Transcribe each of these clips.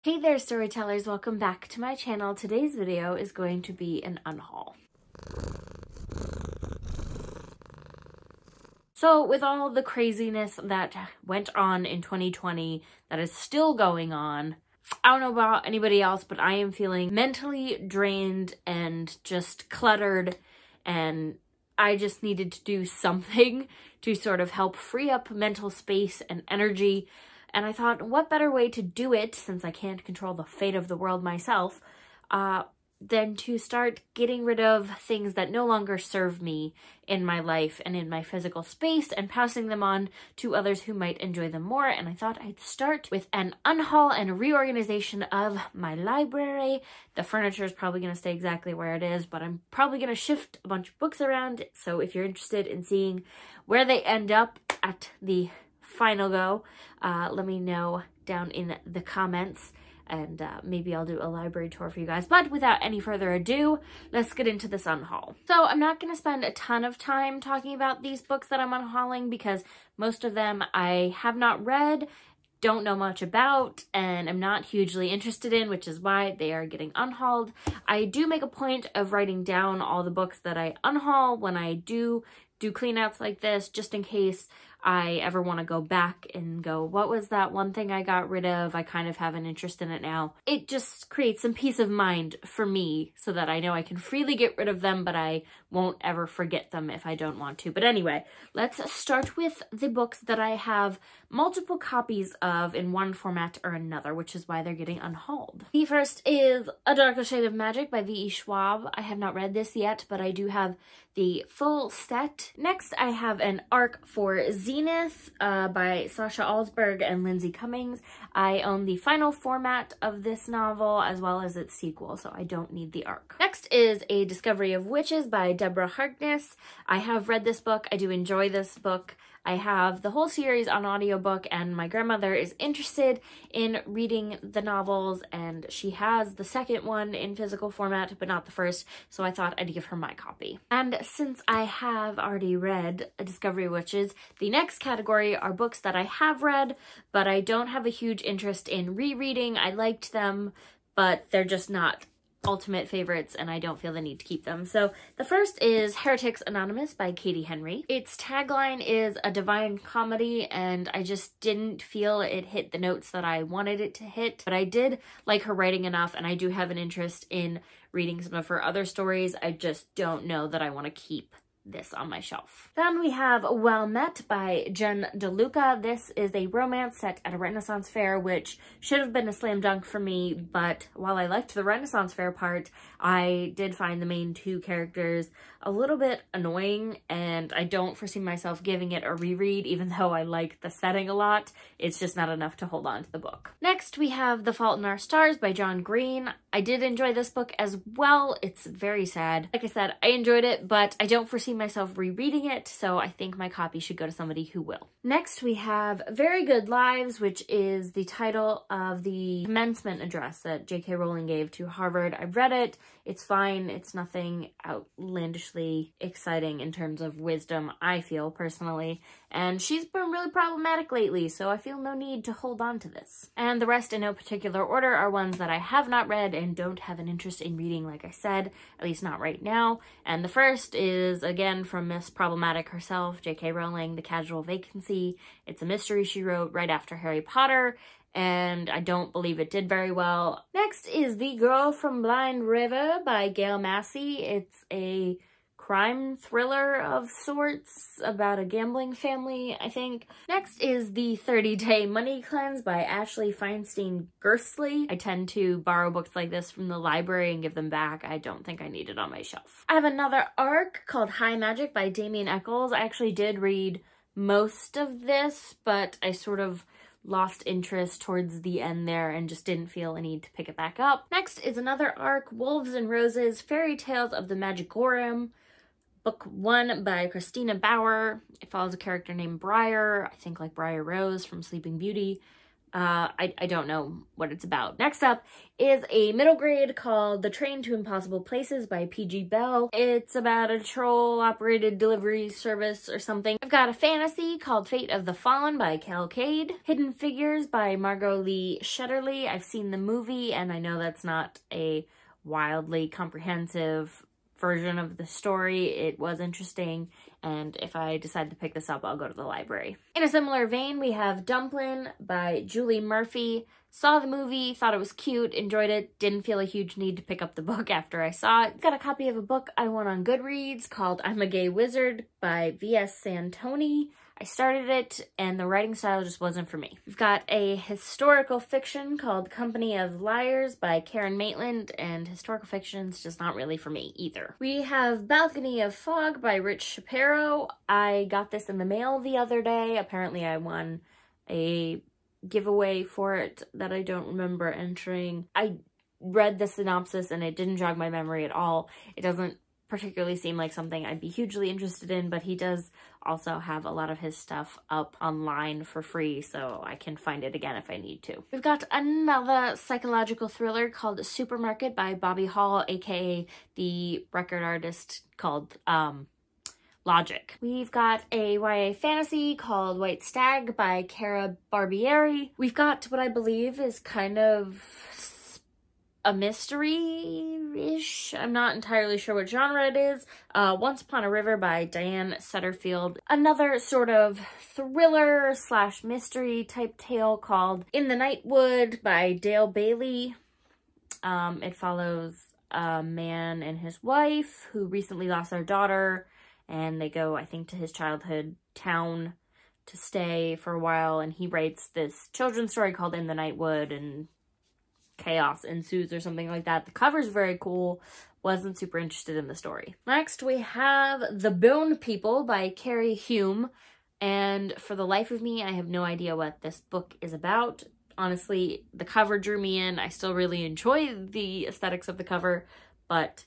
Hey there, storytellers! Welcome back to my channel. Today's video is going to be an unhaul. So with all the craziness that went on in 2020 that is still going on, I don't know about anybody else, but I am feeling mentally drained and just cluttered, and I just needed to do something to sort of help free up mental space and energy. And I thought, what better way to do it, since I can't control the fate of the world myself, than to start getting rid of things that no longer serve me in my life and in my physical space and passing them on to others who might enjoy them more. And I thought I'd start with an unhaul and a reorganization of my library. The furniture is probably going to stay exactly where it is, but I'm probably going to shift a bunch of books around. So if you're interested in seeing where they end up at the final go, let me know down in the comments, and maybe I'll do a library tour for you guys. But without any further ado, let's get into this unhaul. So I'm not going to spend a ton of time talking about these books that I'm unhauling because most of them I have not read, don't know much about, and I'm not hugely interested in, which is why they are getting unhauled. I do make a point of writing down all the books that I unhaul when I do cleanouts like this, just in case I ever want to go back and go, what was that one thing I got rid of? I kind of have an interest in it now. It just creates some peace of mind for me so that I know I can freely get rid of them, but I won't ever forget them if I don't want to. But anyway, let's start with the books that I have multiple copies of in one format or another, which is why they're getting unhauled. The first is A Darker Shade of Magic by V.E. Schwab. I have not read this yet, but I do have the full set. Next, I have an arc for Zenith by Sasha Alsberg and Lindsay Cummings. I own the final format of this novel as well as its sequel, so I don't need the arc. Next is A Discovery of Witches by Deborah Harkness. I have read this book. I do enjoy this book. I have the whole series on audiobook, and my grandmother is interested in reading the novels, and she has the second one in physical format, but not the first, so I thought I'd give her my copy. And since I have already read A Discovery of Witches, the next category are books that I have read, but I don't have a huge interest in rereading. I liked them, but they're just not ultimate favorites, and I don't feel the need to keep them. So the first is Heretics Anonymous by Katie Henry. Its tagline is a divine comedy, and I just didn't feel it hit the notes that I wanted it to hit, but I did like her writing enough, and I do have an interest in reading some of her other stories. I just don't know that I want to keep this on my shelf. Then we have Well Met by Jen DeLuca. This is a romance set at a Renaissance fair, which should have been a slam dunk for me, but while I liked the Renaissance fair part, I did find the main two characters a little bit annoying, and I don't foresee myself giving it a reread, even though I like the setting a lot. It's just not enough to hold on to the book. Next, we have The Fault in Our Stars by John Green. I did enjoy this book as well. It's very sad. Like I said, I enjoyed it, but I don't foresee myself rereading it, so I think my copy should go to somebody who will. Next, we have Very Good Lives, which is the title of the commencement address that J.K. Rowling gave to Harvard. I've read it. It's fine. It's nothing outlandishly exciting in terms of wisdom, I feel, personally. And she's been really problematic lately, so I feel no need to hold on to this. And the rest, in no particular order, are ones that I have not read and don't have an interest in reading, like I said, at least not right now. And the first is, again, from Miss Problematic herself, J.K. Rowling, The Casual Vacancy. It's a mystery she wrote right after Harry Potter, and I don't believe it did very well. Next is The Girl from Blind River by Gail Massey. It's a crime thriller of sorts about a gambling family, I think. Next is The 30-Day Money Cleanse by Ashley Feinstein Gersley. I tend to borrow books like this from the library and give them back. I don't think I need it on my shelf. I have another arc called High Magic by Damien Eccles. I actually did read most of this, but I sort of lost interest towards the end there and just didn't feel a need to pick it back up. Next is another arc, Wolves and Roses, Fairy Tales of the Magicorum. Book 1 by Christina Bauer. It follows a character named Briar, I think like Briar Rose from Sleeping Beauty. I don't know what it's about. Next up is a middle grade called The Train to Impossible Places by P.G. Bell. It's about a troll-operated delivery service or something. I've got a fantasy called Fate of the Fallen by Cal Cade. Hidden Figures by Margot Lee Shetterly. I've seen the movie, and I know that's not a wildly comprehensive version of the story. It was interesting, and if I decide to pick this up, I'll go to the library. In a similar vein, we have Dumplin by Julie Murphy. Saw the movie, thought it was cute, enjoyed it, didn't feel a huge need to pick up the book after I saw it. Got a copy of a book I won on Goodreads called I'm a Gay Wizard by V.S. Santoni. I started it, and the writing style just wasn't for me. We've got a historical fiction called Company of Liars by Karen Maitland, and historical fiction's just not really for me either. We have Balcony of Fog by Rich Shapiro. I got this in the mail the other day. Apparently I won a giveaway for it that I don't remember entering. I read the synopsis and it didn't jog my memory at all. It doesn't particularly seem like something I'd be hugely interested in, but he does also have a lot of his stuff up online for free, so I can find it again if I need to. We've got another psychological thriller called Supermarket by Bobby Hall, aka the record artist called Logic. We've got a YA fantasy called White Stag by Cara Barbieri. We've got what I believe is kind of a mystery-ish. I'm not entirely sure what genre it is. Once Upon a River by Diane Setterfield. Another sort of thriller slash mystery type tale called In the Nightwood by Dale Bailey. It follows a man and his wife who recently lost their daughter, and they go, I think, to his childhood town to stay for a while, and he writes this children's story called In the Nightwood, and chaos ensues or something like that. The cover's very cool. Wasn't super interested in the story. Next, we have The Bone People by Carrie Hume, and for the life of me, I have no idea what this book is about. Honestly, the cover drew me in. I still really enjoy the aesthetics of the cover, but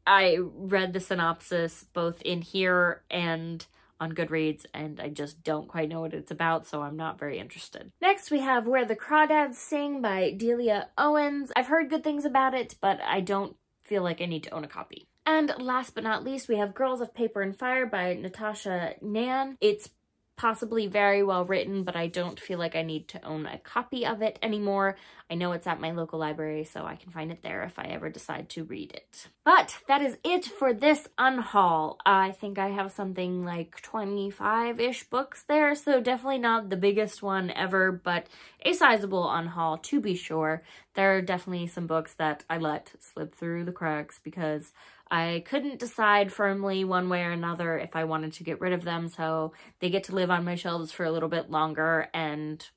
I read the synopsis both in here and on Goodreads, and I just don't quite know what it's about, so I'm not very interested. Next, we have Where the Crawdads Sing by Delia Owens. I've heard good things about it, but I don't feel like I need to own a copy. And last but not least, we have Girls of Paper and Fire by Natasha Nan. It's possibly very well written, but I don't feel like I need to own a copy of it anymore. I know it's at my local library, so I can find it there if I ever decide to read it. But that is it for this unhaul. I think I have something like 25-ish books there, so definitely not the biggest one ever, but a sizable unhaul to be sure. There are definitely some books that I let slip through the cracks because I couldn't decide firmly one way or another if I wanted to get rid of them, so they get to live on my shelves for a little bit longer, and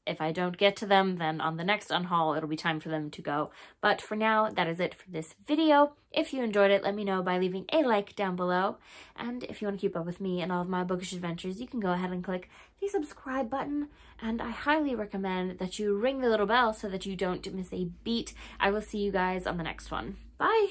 if I don't get to them, then on the next unhaul, it'll be time for them to go. But for now, that is it for this video. If you enjoyed it, let me know by leaving a like down below. And if you want to keep up with me and all of my bookish adventures, you can go ahead and click the subscribe button. And I highly recommend that you ring the little bell so that you don't miss a beat. I will see you guys on the next one. Bye!